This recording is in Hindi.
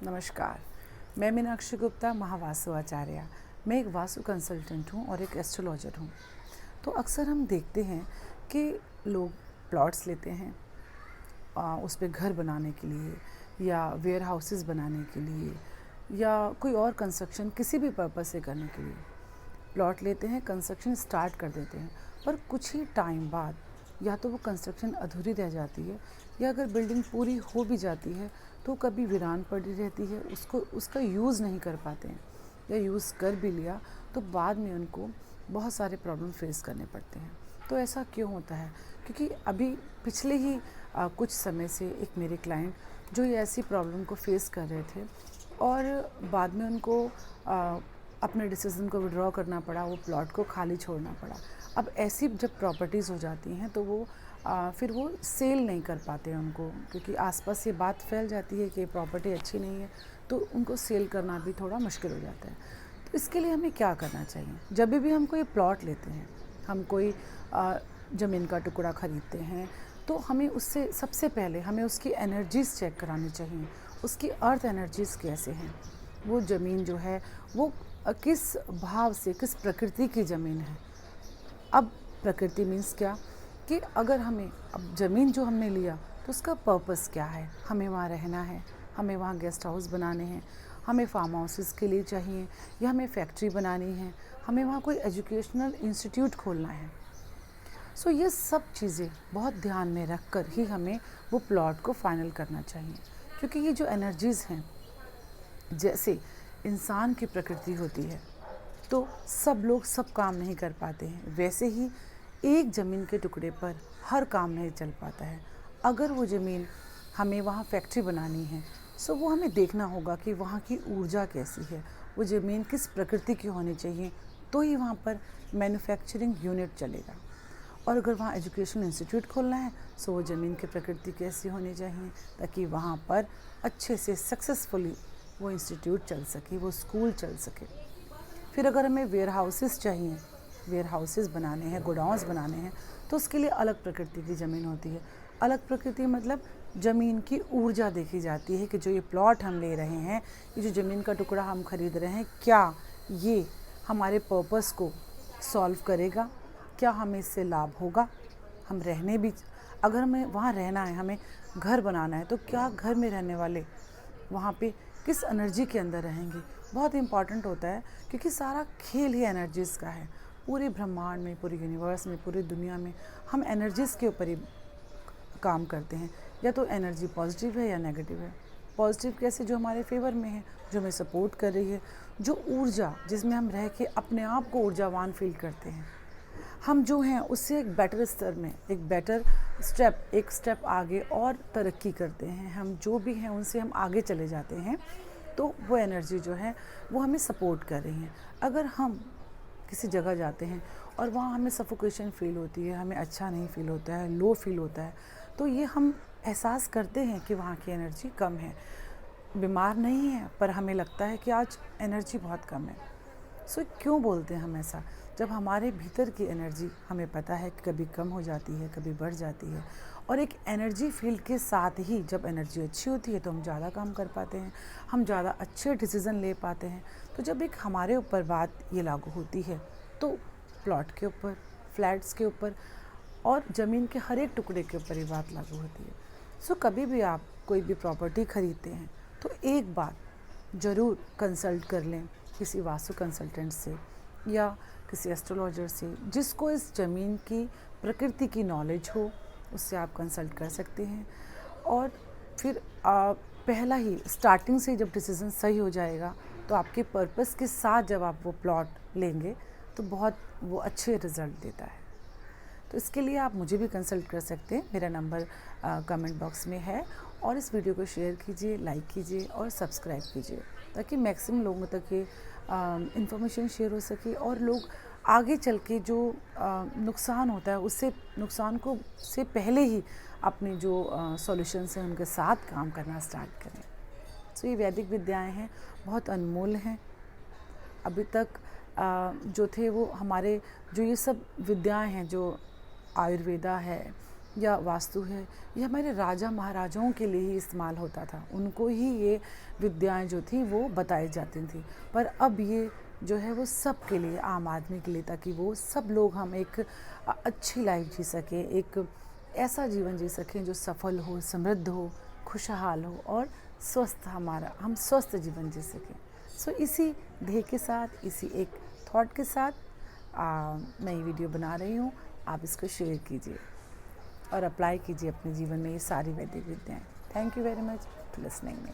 नमस्कार, मैं मीनाक्षी गुप्ता, महावास्तु आचार्य। मैं एक वास्तु कंसल्टेंट हूँ और एक एस्ट्रोलॉजर हूँ। तो अक्सर हम देखते हैं कि लोग प्लॉट्स लेते हैं उस पे घर बनाने के लिए या वेयर हाउसेस बनाने के लिए या कोई और कंस्ट्रक्शन किसी भी पर्पज़ से करने के लिए प्लॉट लेते हैं, कंस्ट्रक्शन स्टार्ट कर देते हैं। पर कुछ ही टाइम बाद या तो वो कंस्ट्रक्शन अधूरी रह जाती है या अगर बिल्डिंग पूरी हो भी जाती है तो कभी वीरान पड़ी रहती है, उसका यूज़ नहीं कर पाते हैं, या यूज़ कर भी लिया तो बाद में उनको बहुत सारे प्रॉब्लम फेस करने पड़ते हैं। तो ऐसा क्यों होता है? क्योंकि अभी पिछले ही कुछ समय से एक मेरे क्लाइंट जो ये ऐसी प्रॉब्लम को फेस कर रहे थे और बाद में उनको अपने डिसीज़न को विड्रॉ करना पड़ा, वो प्लॉट को खाली छोड़ना पड़ा। अब ऐसी जब प्रॉपर्टीज़ हो जाती हैं तो वो फिर वो सेल नहीं कर पाते हैं उनको, क्योंकि आसपास ये बात फैल जाती है कि प्रॉपर्टी अच्छी नहीं है, तो उनको सेल करना भी थोड़ा मुश्किल हो जाता है। तो इसके लिए हमें क्या करना चाहिए? जब भी हम कोई प्लॉट लेते हैं, हम कोई ज़मीन का टुकड़ा ख़रीदते हैं, तो हमें उससे सबसे पहले हमें उसकी एनर्जीज़ चेक करानी चाहिए। उसकी अर्थ एनर्जीज़ कैसे हैं, वो ज़मीन जो है वो किस भाव से, किस प्रकृति की ज़मीन है। अब प्रकृति मीन्स क्या कि अगर हमें अब ज़मीन जो हमने लिया तो उसका पर्पस क्या है, हमें वहाँ रहना है, हमें वहाँ गेस्ट हाउस बनाने हैं, हमें फार्म हाउसेस के लिए चाहिए, या हमें फैक्ट्री बनानी है, हमें वहाँ कोई एजुकेशनल इंस्टीट्यूट खोलना है। सो ये सब चीज़ें बहुत ध्यान में रख कर ही हमें वो प्लॉट को फाइनल करना चाहिए। क्योंकि ये जो एनर्जीज़ हैं, जैसे इंसान की प्रकृति होती है तो सब लोग सब काम नहीं कर पाते हैं, वैसे ही एक ज़मीन के टुकड़े पर हर काम नहीं चल पाता है। अगर वो ज़मीन हमें वहाँ फैक्ट्री बनानी है सो वो हमें देखना होगा कि वहाँ की ऊर्जा कैसी है, वो ज़मीन किस प्रकृति की होनी चाहिए, तो ही वहाँ पर मैन्युफैक्चरिंग यूनिट चलेगा। और अगर वहाँ एजुकेशनल इंस्टीट्यूट खोलना है सो वो ज़मीन की प्रकृति कैसी होनी चाहिए, ताकि वहाँ पर अच्छे से सक्सेसफुली वो इंस्टीट्यूट चल सके, वो स्कूल चल सके। फिर अगर हमें वेयर हाउसेस चाहिए, वेयर हाउसेस बनाने हैं, गोडाउंस बनाने हैं, तो उसके लिए अलग प्रकृति की ज़मीन होती है। अलग प्रकृति मतलब ज़मीन की ऊर्जा देखी जाती है कि जो ये प्लॉट हम ले रहे हैं, ये जो ज़मीन का टुकड़ा हम खरीद रहे हैं, क्या ये हमारे पर्पस को सॉल्व करेगा, क्या हमें इससे लाभ होगा। हम रहने भी, अगर हमें वहाँ रहना है, हमें घर बनाना है, तो क्या घर में रहने वाले वहाँ पे किस एनर्जी के अंदर रहेंगे, बहुत इम्पॉर्टेंट होता है। क्योंकि सारा खेल ही एनर्जीज़ का है। पूरे ब्रह्मांड में, पूरे यूनिवर्स में, पूरी दुनिया में हम एनर्जीज़ के ऊपर ही काम करते हैं। या तो एनर्जी पॉजिटिव है या नेगेटिव है। पॉजिटिव कैसे, जो हमारे फेवर में है, जो हमें सपोर्ट कर रही है, जो ऊर्जा जिसमें हम रह के अपने आप को ऊर्जावान फील करते हैं, हम जो हैं उससे एक बेटर स्तर में, एक बेटर स्टेप, एक स्टेप आगे और तरक्की करते हैं। हम जो भी हैं उनसे हम आगे चले जाते हैं, तो वो एनर्जी जो है वो हमें सपोर्ट कर रही है। अगर हम किसी जगह जाते हैं और वहाँ हमें सफोकेशन फील होती है, हमें अच्छा नहीं फील होता है, लो फील होता है, तो ये हम एहसास करते हैं कि वहाँ की एनर्जी कम है। बीमार नहीं है पर हमें लगता है कि आज एनर्जी बहुत कम है। सो क्यों बोलते हैं हम ऐसा? जब हमारे भीतर की एनर्जी हमें पता है कि कभी कम हो जाती है, कभी बढ़ जाती है, और एक एनर्जी फील्ड के साथ ही जब एनर्जी अच्छी होती है तो हम ज़्यादा काम कर पाते हैं, हम ज़्यादा अच्छे डिसीज़न ले पाते हैं। तो जब एक हमारे ऊपर बात ये लागू होती है तो प्लॉट के ऊपर, फ्लैट्स के ऊपर और ज़मीन के हर एक टुकड़े के ऊपर ये बात लागू होती है। सो कभी भी आप कोई भी प्रॉपर्टी ख़रीदते हैं तो एक बार ज़रूर कंसल्ट कर लें किसी वास्तु कंसल्टेंट से या किसी एस्ट्रोलॉजर से, जिसको इस ज़मीन की प्रकृति की नॉलेज हो, उससे आप कंसल्ट कर सकते हैं। और फिर पहला ही स्टार्टिंग से जब डिसीज़न सही हो जाएगा तो आपके पर्पस के साथ जब आप वो प्लॉट लेंगे तो बहुत वो अच्छे रिज़ल्ट देता है। तो इसके लिए आप मुझे भी कंसल्ट कर सकते हैं। मेरा नंबर कमेंट बॉक्स में है। और इस वीडियो को शेयर कीजिए, लाइक कीजिए और सब्सक्राइब कीजिए, ताकि मैक्सिमम लोगों तक ये इन्फॉर्मेशन शेयर हो सके और लोग आगे चल के जो नुकसान होता है उससे, नुकसान को से पहले ही अपने जो सॉल्यूशंस हैं उनके साथ काम करना स्टार्ट करें। तो ये वैदिक विद्याएं हैं, बहुत अनमोल हैं। अभी तक जो थे वो हमारे, जो ये सब विद्याएं हैं, जो आयुर्वेदा है या वास्तु है, ये हमारे राजा महाराजाओं के लिए ही इस्तेमाल होता था, उनको ही ये विद्याएं जो थी वो बताई जाती थी। पर अब ये जो है वो सब के लिए, आम आदमी के लिए, ताकि वो सब लोग हम एक अच्छी लाइफ जी सकें, एक ऐसा जीवन जी सकें जो सफल हो, समृद्ध हो, खुशहाल हो और स्वस्थ, हम स्वस्थ जीवन जी सकें। सो इसी ध्येय के साथ, इसी एक थॉट के साथ मैं ये वीडियो बना रही हूँ। आप इसको शेयर कीजिए और अप्लाई कीजिए अपने जीवन में ये सारी वैदिक विद्याएँ। Thank you very much for listening me.